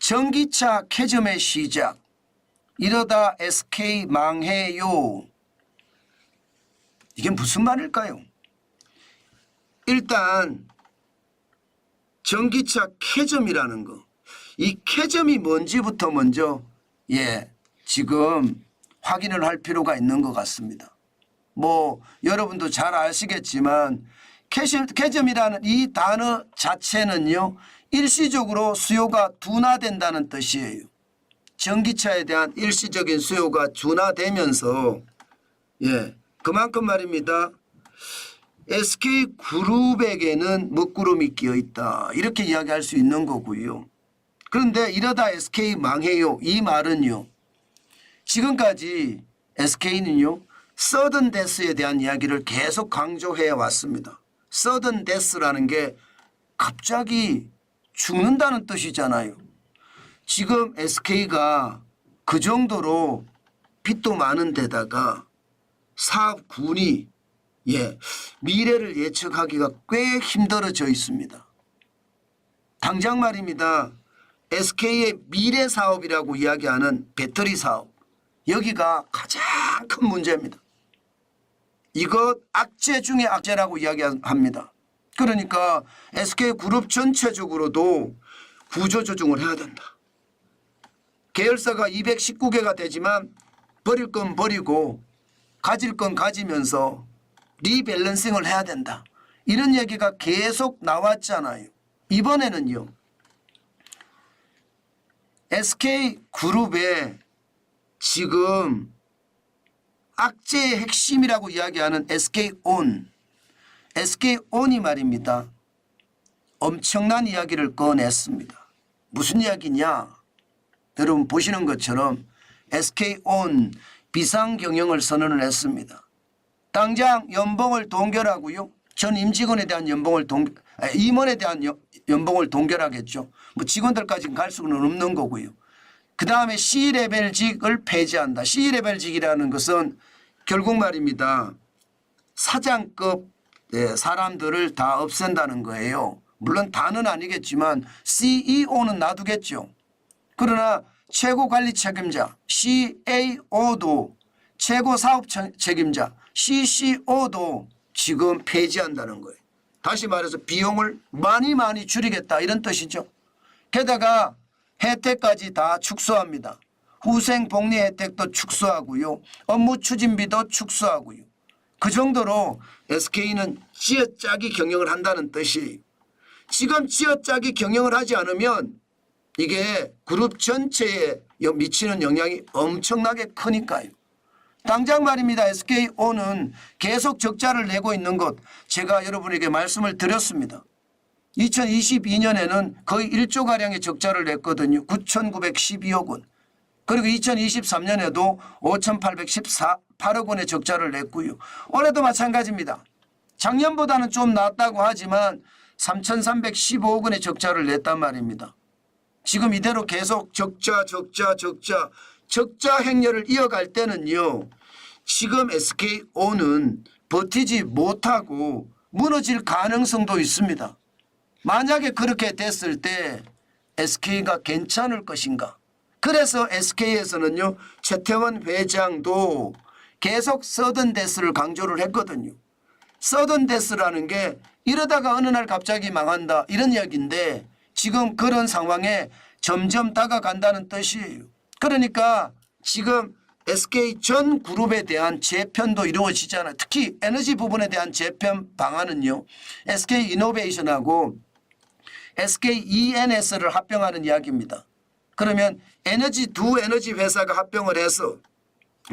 전기차 캐점의 시작. 이러다 SK 망해요. 이게 무슨 말일까요? 일단 전기차 캐점이라는 거. 이 캐점이 뭔지부터 먼저 지금 확인을 할 필요가 있는 것 같습니다. 뭐 여러분도 잘 아시겠지만 캐점이라는 이 단어 자체는요, 일시적으로 수요가 둔화된다는 뜻이에요. 전기차에 대한 일시적인 수요가 둔화되면서 그만큼 말입니다. SK그룹에게는 먹구름이 끼어 있다. 이렇게 이야기할 수 있는 거고요. 그런데 이러다 SK 망해요. 이 말은요, 지금까지 SK는요 서든 데스에 대한 이야기를 계속 강조해 왔습니다. 서든 데스라는 게 갑자기 죽는다는 뜻이잖아요. 지금 SK가 그 정도로 빚도 많은 데다가 사업군이 미래를 예측하기가 꽤 힘들어져 있습니다. 당장 말입니다. SK의 미래 사업이라고 이야기하는 배터리 사업, 여기가 가장 큰 문제입니다. 이것 악재 중에 악재라고 이야기합니다. 그러니까 SK그룹 전체적으로도 구조조정을 해야 된다. 계열사가 219개가 되지만 버릴 건 버리고 가질 건 가지면서 리밸런싱을 해야 된다. 이런 얘기가 계속 나왔잖아요. 이번에는요, SK그룹의 지금 악재의 핵심이라고 이야기하는 SK온이 말입니다. 엄청난 이야기를 꺼냈습니다. 무슨 이야기냐? 여러분 보시는 것처럼 SK온 비상경영을 선언을 했습니다. 당장 연봉을 동결하고요. 전 임직원에 대한 임원에 대한 연봉을 동결하겠죠. 뭐 직원들까지는 갈 수는 없는 거고요. 그 다음에 C레벨직을 폐지한다. C레벨직이라는 것은 결국 말입니다. 사장급 사람들을 다 없앤다는 거예요. 물론 다는 아니겠지만 CEO는 놔두겠죠. 그러나 최고관리 책임자 CAO도, 최고사업 책임자 CCO도 지금 폐지한다는 거예요. 다시 말해서 비용을 많이 줄이겠다, 이런 뜻이죠. 게다가 혜택까지 다 축소합니다. 후생복리 혜택도 축소하고요. 업무 추진비도 축소하고요. 그 정도로 SK는 쥐어짜기 경영을 한다는 뜻이에요. 지금 쥐어짜기 경영을 하지 않으면 이게 그룹 전체에 미치는 영향이 엄청나게 크니까요. 당장 말입니다. SK온은 계속 적자를 내고 있는 것, 제가 여러분에게 말씀을 드렸습니다. 2022년에는 거의 1조가량의 적자를 냈거든요. 9,912억 원. 그리고 2023년에도 5,818억 원의 적자를 냈고요. 올해도 마찬가지입니다. 작년보다는 좀 낫다고 하지만 3,315억 원의 적자를 냈단 말입니다. 지금 이대로 계속 적자 행렬을 이어갈 때는요, 지금 SK온은 버티지 못하고 무너질 가능성도 있습니다. 만약에 그렇게 됐을 때 SK가 괜찮을 것인가? 그래서 SK에서는요, 최태원 회장도 계속 서든데스를 강조를 했거든요. 서든데스라는 게 이러다가 어느 날 갑자기 망한다, 이런 이야기인데 지금 그런 상황에 점점 다가간다는 뜻이에요. 그러니까 지금 SK 전 그룹에 대한 재편도 이루어지잖아요. 특히 에너지 부분에 대한 재편 방안은요, SK 이노베이션하고 SK ENS를 합병하는 이야기입니다. 그러면 두 에너지 회사가 합병을 해서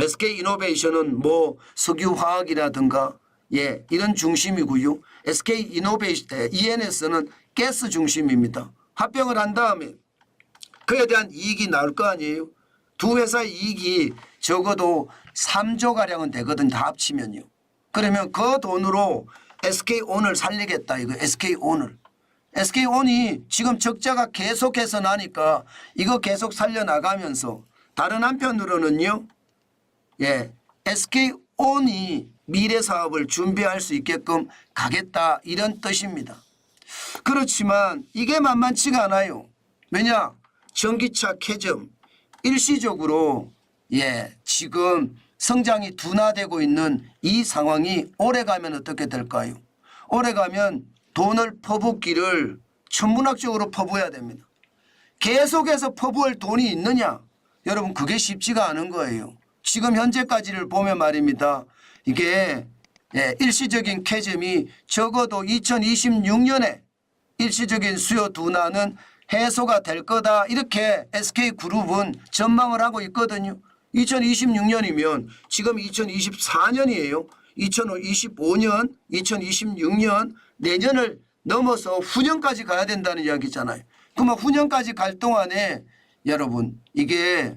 SK 이노베이션은 뭐 석유화학이라든가 이런 중심이고요. SK ENS는 가스 중심입니다. 합병을 한 다음에 그에 대한 이익이 나올 거 아니에요. 두 회사의 이익이 적어도 3조가량은 되거든요. 다 합치면요. 그러면 그 돈으로 SK온을 살리겠다, 이거 SK온을. SK온이 지금 적자가 계속해서 나니까 이거 계속 살려나가면서 다른 한편으로는요, SK온이 미래 사업을 준비할 수 있게끔 가겠다, 이런 뜻입니다. 그렇지만 이게 만만치가 않아요. 왜냐? 전기차 캐즘 일시적으로 지금 성장이 둔화되고 있는 이 상황이 오래가면 어떻게 될까요? 오래가면 돈을 퍼붓기를 천문학적으로 퍼부어야 됩니다. 계속해서 퍼부을 돈이 있느냐? 여러분 그게 쉽지가 않은 거예요. 지금 현재까지를 보면 말입니다. 이게 일시적인 캐즘이 적어도 2026년에 일시적인 수요 둔화는 해소가 될 거다. 이렇게 SK그룹은 전망을 하고 있거든요. 2026년이면 지금 2024년이에요. 2025년, 2026년 내년을 넘어서 후년까지 가야 된다는 이야기잖아요. 그러면 후년까지 갈 동안에 여러분 이게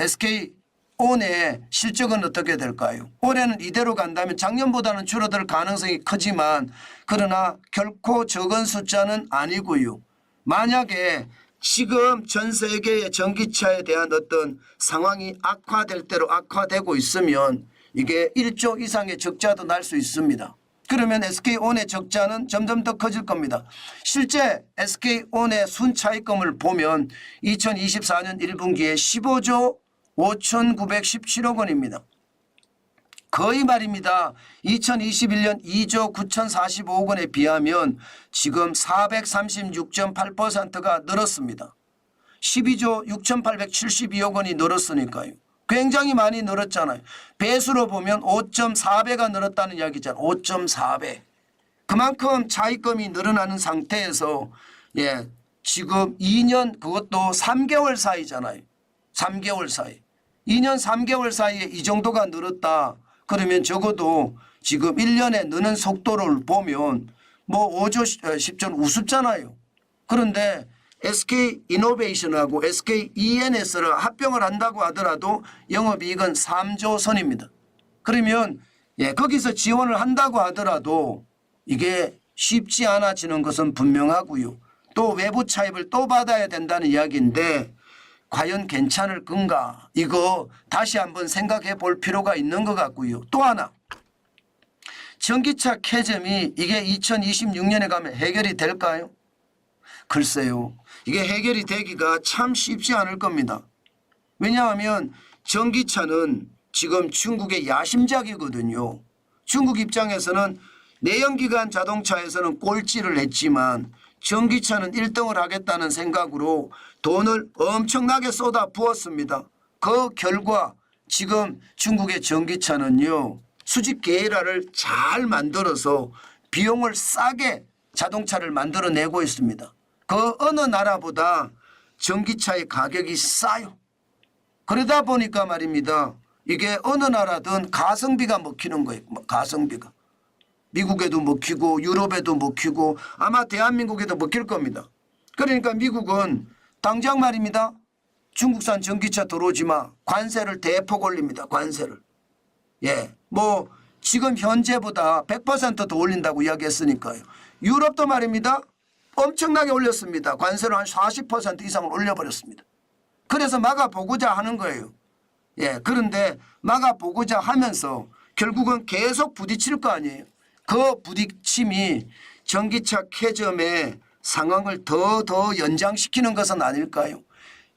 SK온의 실적은 어떻게 될까요? 올해는 이대로 간다면 작년보다는 줄어들 가능성이 크지만 그러나 결코 적은 숫자는 아니고요. 만약에 지금 전 세계의 전기차에 대한 어떤 상황이 악화될 대로 악화되고 있으면 이게 1조 이상의 적자도 날 수 있습니다. 그러면 SK온의 적자는 점점 더 커질 겁니다. 실제 SK온의 순차익금을 보면 2024년 1분기에 15조 5,917억 원입니다. 거의 말입니다. 2021년 2조 9,045억 원에 비하면 지금 436.8%가 늘었습니다. 12조 6,872억 원이 늘었으니까요. 굉장히 많이 늘었잖아요. 배수로 보면 5.4배가 늘었다는 이야기잖아요. 5.4배. 그만큼 차익금이 늘어나는 상태에서 지금 2년 그것도 3개월 사이잖아요. 3개월 사이. 2년 3개월 사이에 이 정도가 늘었다. 그러면 적어도 지금 1년에 느는 속도를 보면 뭐 5조 10조 우습잖아요. 그런데 SK이노베이션하고 SKENS를 합병을 한다고 하더라도 영업이익은 3조 선입니다. 그러면 거기서 지원을 한다고 하더라도 이게 쉽지 않아지는 것은 분명하고요. 또 외부 차입을 또 받아야 된다는 이야기인데 과연 괜찮을 건가? 이거 다시 한번 생각해 볼 필요가 있는 것 같고요. 또 하나 전기차 캐즘이 이게 2026년에 가면 해결이 될까요? 글쎄요. 이게 해결이 되기가 참 쉽지 않을 겁니다. 왜냐하면 전기차는 지금 중국의 야심작이거든요. 중국 입장에서는 내연기관 자동차에서는 꼴찌를 했지만 전기차는 1등을 하겠다는 생각으로 돈을 엄청나게 쏟아 부었습니다. 그 결과 지금 중국의 전기차는요. 수직 계열화를 잘 만들어서 비용을 싸게 자동차를 만들어내고 있습니다. 그 어느 나라보다 전기차의 가격이 싸요. 그러다 보니까 말입니다. 이게 어느 나라든 가성비가 먹히는 거예요. 가성비가. 미국에도 먹히고 유럽에도 먹히고 아마 대한민국에도 먹힐 겁니다. 그러니까 미국은 당장 말입니다. 중국산 전기차 들어오지 마. 관세를 대폭 올립니다. 관세를. 뭐 지금 현재보다 100% 더 올린다고 이야기했으니까요. 유럽도 말입니다. 엄청나게 올렸습니다. 관세를 한 40% 이상을 올려버렸습니다. 그래서 막아보고자 하는 거예요. 그런데 막아보고자 하면서 결국은 계속 부딪힐 거 아니에요. 그 부딪힘이 전기차 캐즘의 상황을 더 연장시키는 것은 아닐까요?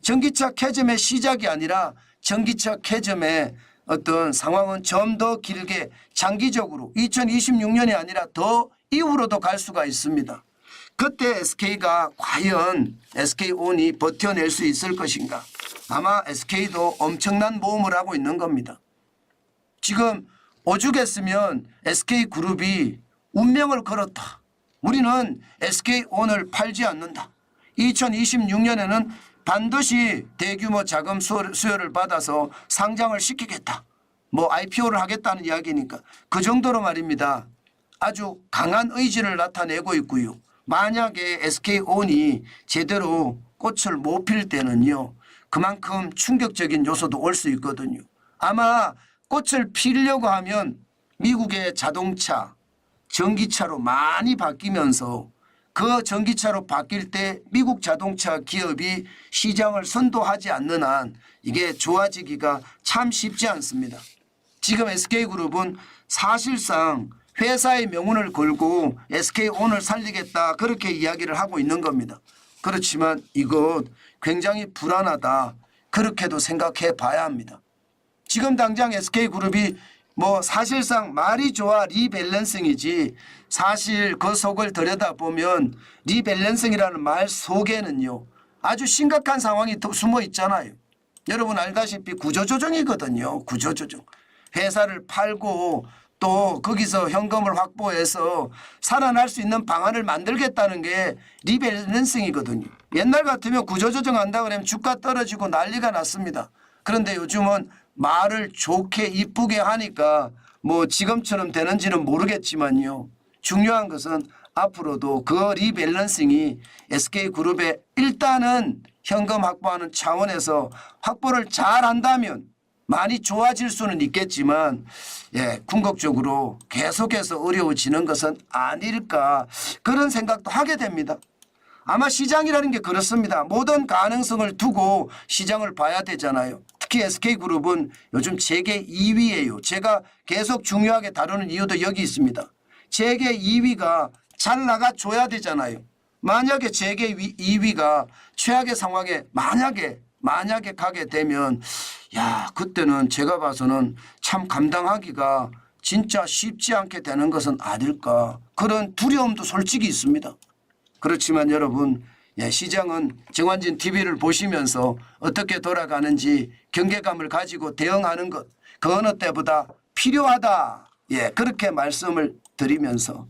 전기차 캐즘의 시작이 아니라 전기차 캐즘의 어떤 상황은 좀 더 길게 장기적으로 2026년이 아니라 더 이후로도 갈 수가 있습니다. 그때 SK가 과연 SK온이 버텨낼 수 있을 것인가? 아마 SK도 엄청난 모험을 하고 있는 겁니다. 지금 오죽했으면 SK그룹이 운명을 걸었다. 우리는 SK온을 팔지 않는다. 2026년에는 반드시 대규모 자금 수요를 받아서 상장을 시키겠다. 뭐 IPO를 하겠다는 이야기니까 그 정도로 말입니다. 아주 강한 의지를 나타내고 있고요. 만약에 SK온이 제대로 꽃을 못 필 때는요. 그만큼 충격적인 요소도 올 수 있거든요. 아마 꽃을 피려고 하면 미국의 자동차, 전기차로 많이 바뀌면서 그 전기차로 바뀔 때 미국 자동차 기업이 시장을 선도하지 않는 한 이게 좋아지기가 참 쉽지 않습니다. 지금 SK그룹은 사실상 회사의 명운을 걸고 SK온을 살리겠다 그렇게 이야기를 하고 있는 겁니다. 그렇지만 이거 굉장히 불안하다. 그렇게도 생각해 봐야 합니다. 지금 당장 SK그룹이 뭐 사실상 말이 좋아 리밸런싱이지 사실 그 속을 들여다보면 리밸런싱이라는 말 속에는요 아주 심각한 상황이 숨어 있잖아요. 여러분 알다시피 구조조정이거든요. 구조조정. 회사를 팔고 또 거기서 현금을 확보해서 살아날 수 있는 방안을 만들겠다는 게 리밸런싱이거든요. 옛날 같으면 구조조정 한다 그러면 주가 떨어지고 난리가 났습니다. 그런데 요즘은 말을 좋게 이쁘게 하니까 뭐 지금처럼 되는지는 모르겠지만요. 중요한 것은 앞으로도 그 리밸런싱이 SK그룹에 일단은 현금 확보하는 차원에서 확보를 잘 한다면 많이 좋아질 수는 있겠지만 궁극적으로 계속해서 어려워지는 것은 아닐까 그런 생각도 하게 됩니다. 아마 시장이라는 게 그렇습니다. 모든 가능성을 두고 시장을 봐야 되잖아요. 특히 SK그룹은 요즘 재계 2위예요. 제가 계속 중요하게 다루는 이유도 여기 있습니다. 재계 2위가 잘 나가줘야 되잖아요. 만약에 재계 2위가 최악의 상황에 만약에 가게 되면 그때는 제가 봐서는 참 감당하기가 진짜 쉽지 않게 되는 것은 아닐까 그런 두려움도 솔직히 있습니다. 그렇지만 여러분 시장은 정환진 TV를 보시면서 어떻게 돌아가는지 경계감을 가지고 대응하는 것 그 어느 때보다 필요하다. 그렇게 말씀을 드리면서